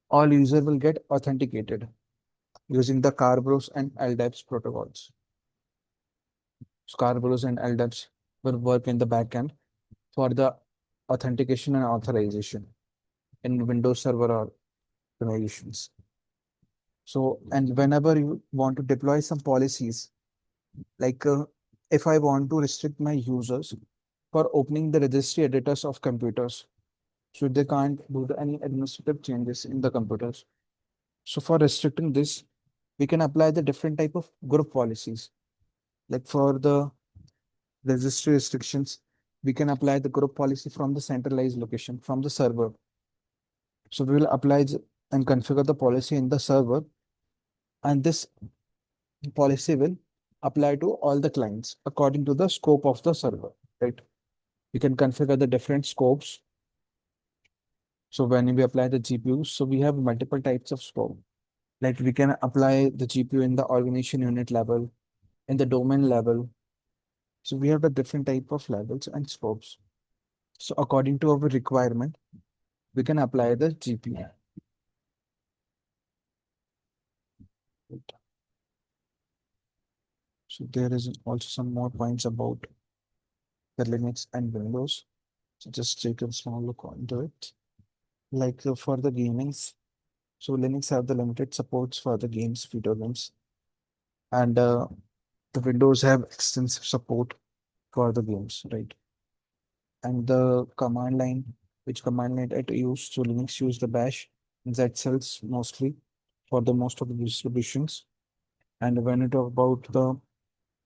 all user will get authenticated using the Carbros and LDAPs protocols. Carbros and LDAPs will work in the backend for the authentication and authorization in Windows Server organizations. So, and whenever you want to deploy some policies, like if I want to restrict my users for opening the registry editors of computers, so they can't do any administrative changes in the computers. So for restricting this, we can apply the different type of group policies. Like for the registry restrictions, we can apply the group policy from the centralized location, from the server. So we will apply and configure the policy in the server, and this policy will apply to all the clients according to the scope of the server, right? You can configure the different scopes. So when we apply the GPUs, so we have multiple types of scope. Like we can apply the GPU in the organization unit level, in the domain level. So we have the different type of levels and scopes. So according to our requirement, we can apply the GPU. Right. So there is also some more points about the Linux and Windows. So just take a small look into it. Like for the gamings, so Linux have the limited supports for the games, video games, and the Windows have extensive support for the games, right? And the command line, which command line it used, so Linux use the bash and Z cells mostly for the most of the distributions. And when it talk about the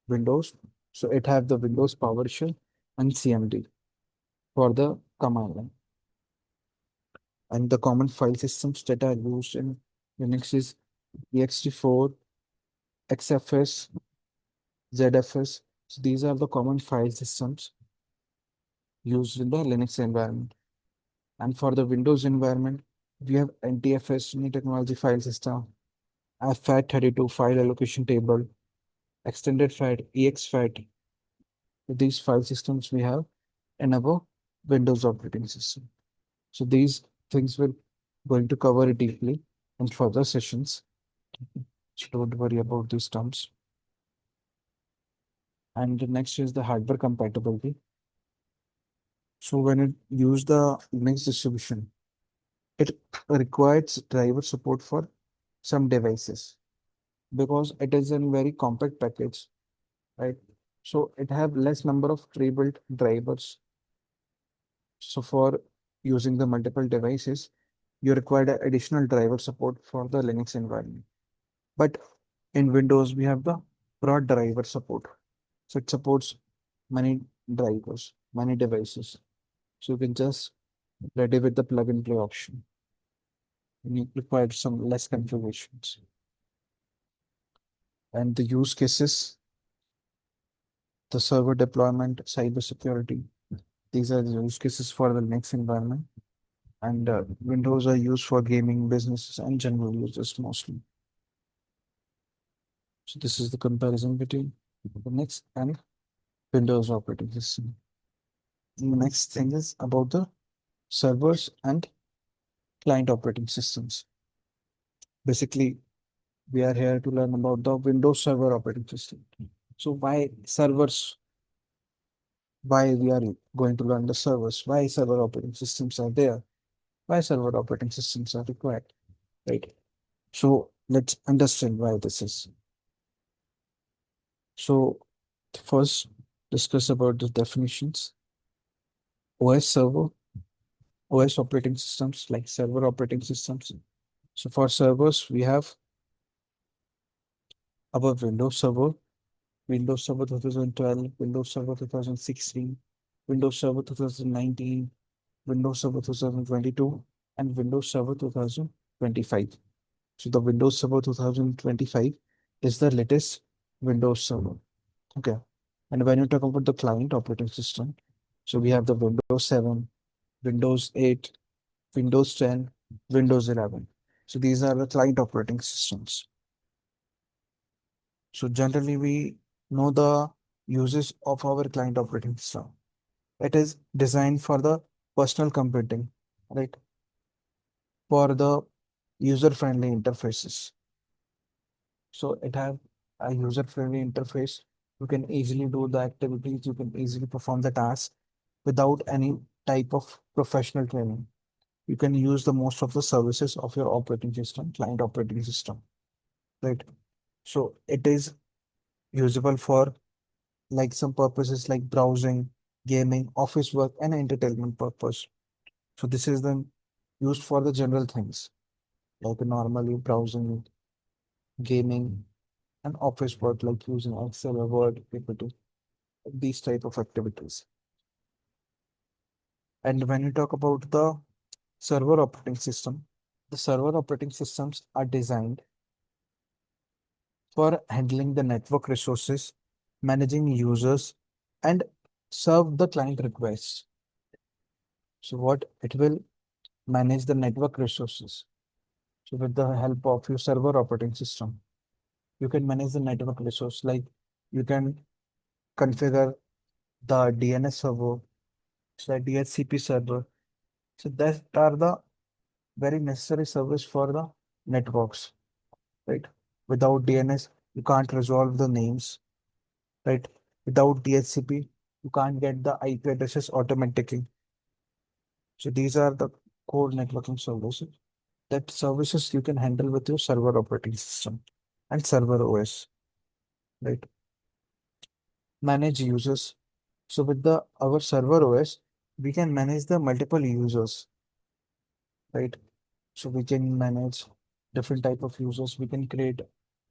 Windows, so it have the Windows PowerShell and CMD for the command line. And the common file systems that are used in Linux is ext4, XFS, ZFS. So these are the common file systems used in the Linux environment. And for the Windows environment, we have NTFS, New Technology File System, FAT32 file allocation table, extended FAT, EXFAT. These file systems we have in our Windows operating system. So these things we're going to cover deeply in further sessions. So don't worry about these terms. And the next is the hardware compatibility. So when it use the Linux distribution, it requires driver support for some devices because it is a very compact package, right? So it have less number of pre-built drivers. So for using the multiple devices, you require additional driver support for the Linux environment. But in Windows, we have the broad driver support. So it supports many drivers, many devices. So you can just ready with the plug and play option. And you require some less configurations. And the use cases, the server deployment, cyber security. These are the use cases for the Linux environment. And Windows are used for gaming, businesses, and general users mostly. So this is the comparison between the Linux and Windows operating system. And the next thing is about the servers and client operating systems. Basically, we are here to learn about the Windows Server operating system. So why servers? Why we are going to learn the servers? Why server operating systems are there? Why server operating systems are required? Right. So let's understand why this is. So first, discuss about the definitions. OS server, OS operating systems like server operating systems. So for servers, we have our Windows Server, Windows Server 2012, Windows Server 2016, Windows Server 2019, Windows Server 2022, and Windows Server 2025. So the Windows Server 2025 is the latest Windows Server. Okay. And when you talk about the client operating system, so we have the Windows 7, Windows 8, Windows 10, Windows 11. So these are the client operating systems. So generally we know the uses of our client operating system. It is designed for the personal computing, right? For the user-friendly interfaces. So it have a user-friendly interface. You can easily do the activities, you can easily perform the task without any type of professional training. You can use the most of the services of your operating system, client operating system, right? So it is usable for like some purposes like browsing, gaming, office work, and entertainment purpose. So this is then used for the general things like normally browsing, gaming, and office work like using Excel or Word, PPT, these type of activities. And when you talk about the server operating system, the server operating systems are designed for handling the network resources, managing users, and serve the client requests. So what it will manage the network resources. So with the help of your server operating system, you can manage the network resource like you can configure the DNS server, the DHCP server. So that are the very necessary service for the networks, right? Without DNS, you can't resolve the names, right? Without DHCP, you can't get the IP addresses automatically. So these are the core networking services. That services you can handle with your server operating system and server OS, right? Manage users. So with the our server OS, we can manage the multiple users, right? So we can manage different type of users. We can create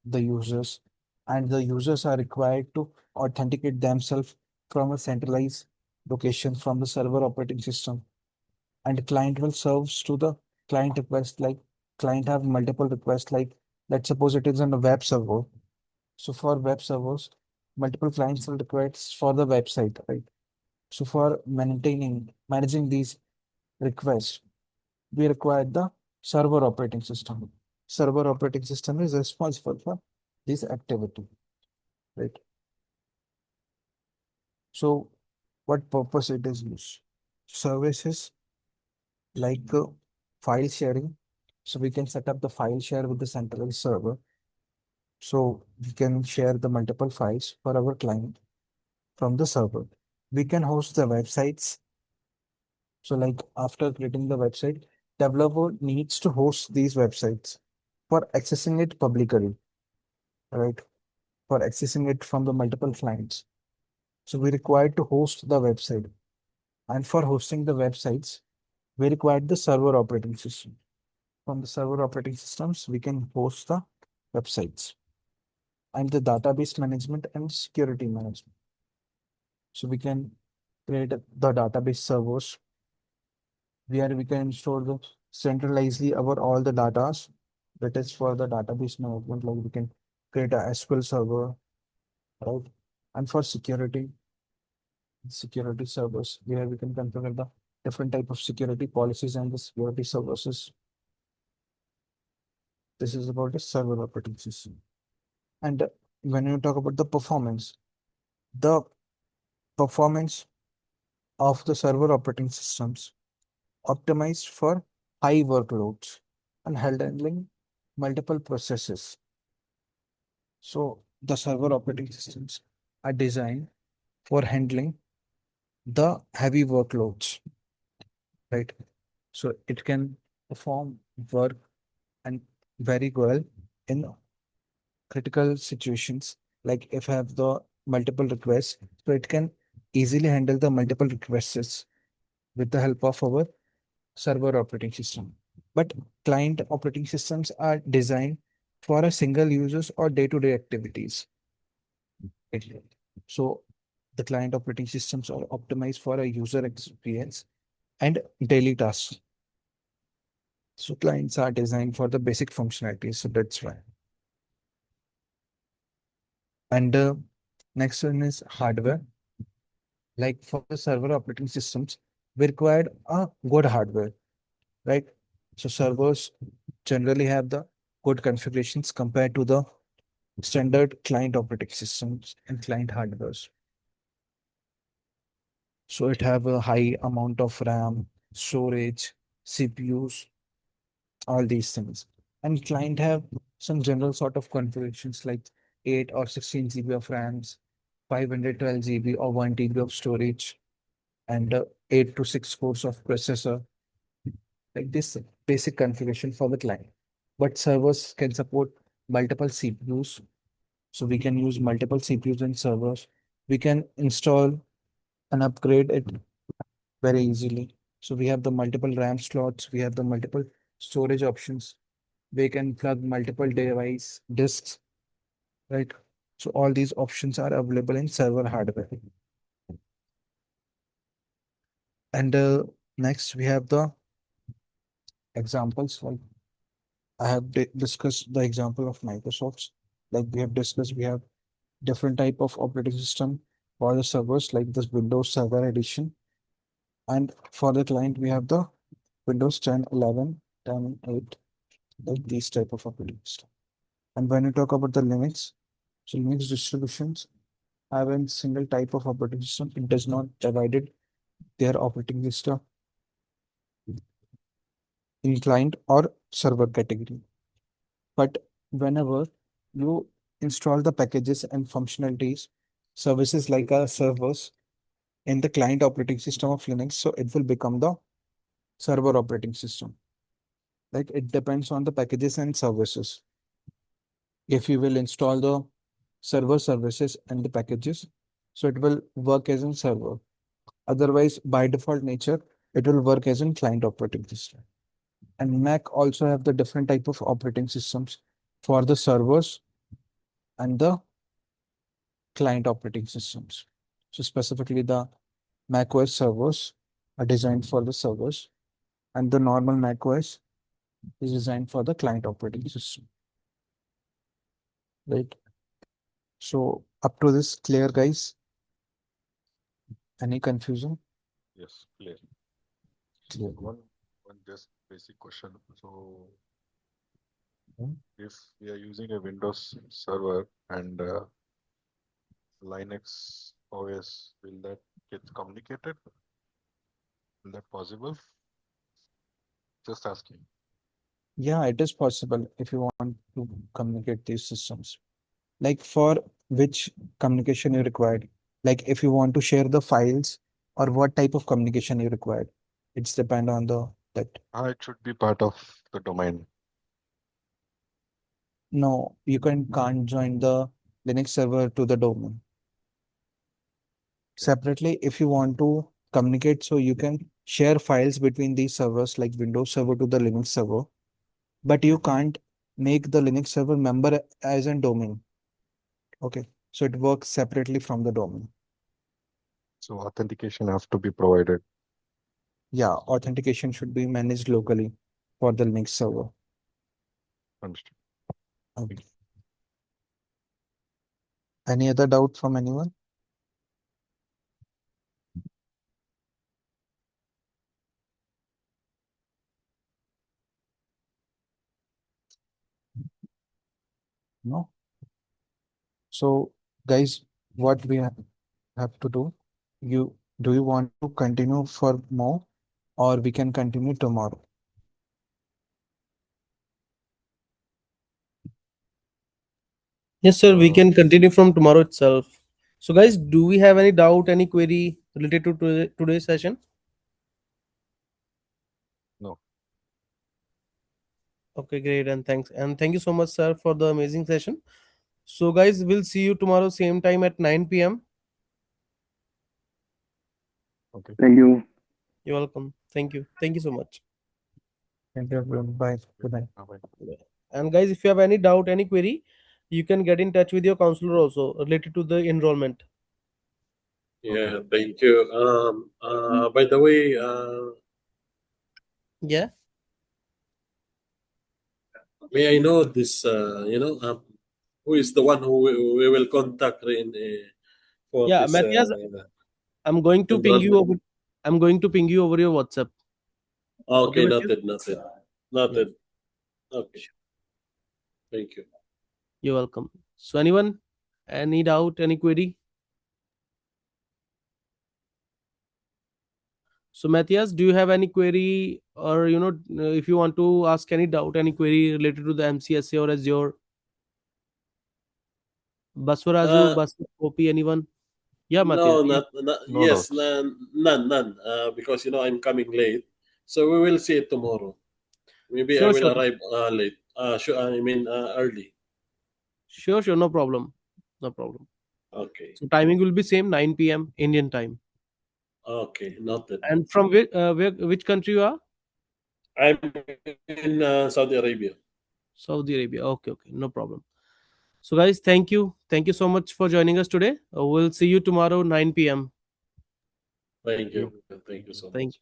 the users, and the users are required to authenticate themselves from a centralized location from the server operating system. And the client will serves to the client request like client have multiple requests like let's suppose it is on a web server. So for web servers, multiple clients will request for the website, right? So for managing these requests, we require the server operating system. Server operating system is responsible for this activity, right? So what purpose it is used? Services like file sharing. So we can set up the file share with the centralized server. So we can share the multiple files for our client from the server. We can host the websites. So like after creating the website, developer needs to host these websites for accessing it publicly, right? For accessing it from the multiple clients. So we require to host the website. And for hosting the websites, we require the server operating system. From the server operating systems, we can host the websites and the database management and security management. So we can create the database servers where we can store the centralizely our all the datas. That is for the database management. Like we can create a SQL server, right? And for security servers, where we can configure the different type of security policies and the security services. This is about the server operating system. And when you talk about the performance of the server operating systems optimized for high workloads and handling multiple processes. So the server operating systems are designed for handling the heavy workloads, right? So it can perform work and very well in critical situations. Like if I have the multiple requests, so it can easily handle the multiple requests with the help of our server operating system. But client operating systems are designed for a single users or day-to-day activities. Okay. So the client operating systems are optimized for a user experience and daily tasks. So clients are designed for the basic functionalities. So that's why. And next one is hardware. Like for the server operating systems, we required a good hardware, right? So servers generally have the good configurations compared to the standard client operating systems and client hardwares. So it have a high amount of RAM, storage, CPUs, all these things. And client have some general sort of configurations like 8 or 16 GB of RAMs, 512 GB or 1 TB of storage, and 8 to 6 cores of processor, like this basic configuration for the client. But servers can support multiple CPUs, so we can use multiple CPUs in servers. We can install and upgrade it very easily. So we have the multiple RAM slots, we have the multiple storage options. We can plug multiple device disks, right? So all these options are available in server hardware. And next we have the examples. Like I have discussed the example of Microsoft's. Like we have discussed, we have different type of operating system for the servers, like this Windows Server Edition. And for the client, we have the Windows 10, 11, 10, 8, like these type of operating system. And when you talk about the Linux, so Linux distributions have a single type of operating system. It does not divided their operating system in client or server category. But whenever you install the packages and functionalities, services like a servers in the client operating system of Linux, so it will become the server operating system. Like it depends on the packages and services. If you will install the server services and the packages, so it will work as a server. Otherwise, by default nature, it will work as in client operating system. And Mac also have the different type of operating systems for the servers and the client operating systems. So specifically, the Mac OS servers are designed for the servers, and the normal Mac OS is designed for the client operating system. Right. So up to this, clear, guys? Any confusion? Yes, clear. Clear. One just basic question. So Hmm. if we are using a Windows server and Linux OS, will that get communicated? Is that possible? Just asking. Yeah, it is possible if you want to communicate these systems. Like for which communication you required. Like if you want to share the files or what type of communication you required. It's depend on the that. It should be part of the domain. No, you can't join the Linux server to the domain. Okay. Separately, if you want to communicate, so you can share files between these servers like Windows server to the Linux server, but you can't make the Linux server member as a domain. Okay. So it works separately from the domain. So authentication have to be provided. Yeah, authentication should be managed locally for the Linux server. Understood. Okay. Any other doubt from anyone? No? So, guys, what we have to do? You do you want to continue for more, or we can continue tomorrow? Yes, sir. We Uh, can continue from tomorrow itself. So, guys, do we have any doubt, any query related to today's session? no. Okay, great, and thanks, and thank you so much, sir, for the amazing session. So, guys, we'll see you tomorrow same time at 9 p.m. Okay. Thank you. You're welcome. Thank you. Thank you so much. Thank you, everyone. Bye. Good night. Bye. And guys, if you have any doubt, any query, you can get in touch with your counselor also related to the enrollment. Okay. Yeah, thank you. By the way, Yeah. may I know this? who is the one who we will contact in for Yeah, this Matthias, I'm going to ping you enrollment. over. I'm going to ping you over your WhatsApp. Okay, Okay, Matthias? noted. Yeah, Okay, thank you. you're welcome. So, anyone, any doubt, any query? So, Matthias, do you have any query, or if you want to ask any doubt, any query related to the MCSA or Azure, Baswar Azure, Uh, Baswar Copy, anyone? Yeah, no, Matthias. not No yes, doubts. none. Because I'm coming late, so we will see it tomorrow. Maybe I Sure, will sure, arrive late. Sure, I mean early. sure. No problem. No problem. Okay, So, timing will be same 9 p.m. Indian time. okay, noted. And from which country you are? I'm in Saudi Arabia. Saudi Arabia. Okay, okay. No problem. So, guys, thank you. Thank you so much for joining us today. We'll see you tomorrow, 9 p.m. Thank You. you. Thank you so Thank much.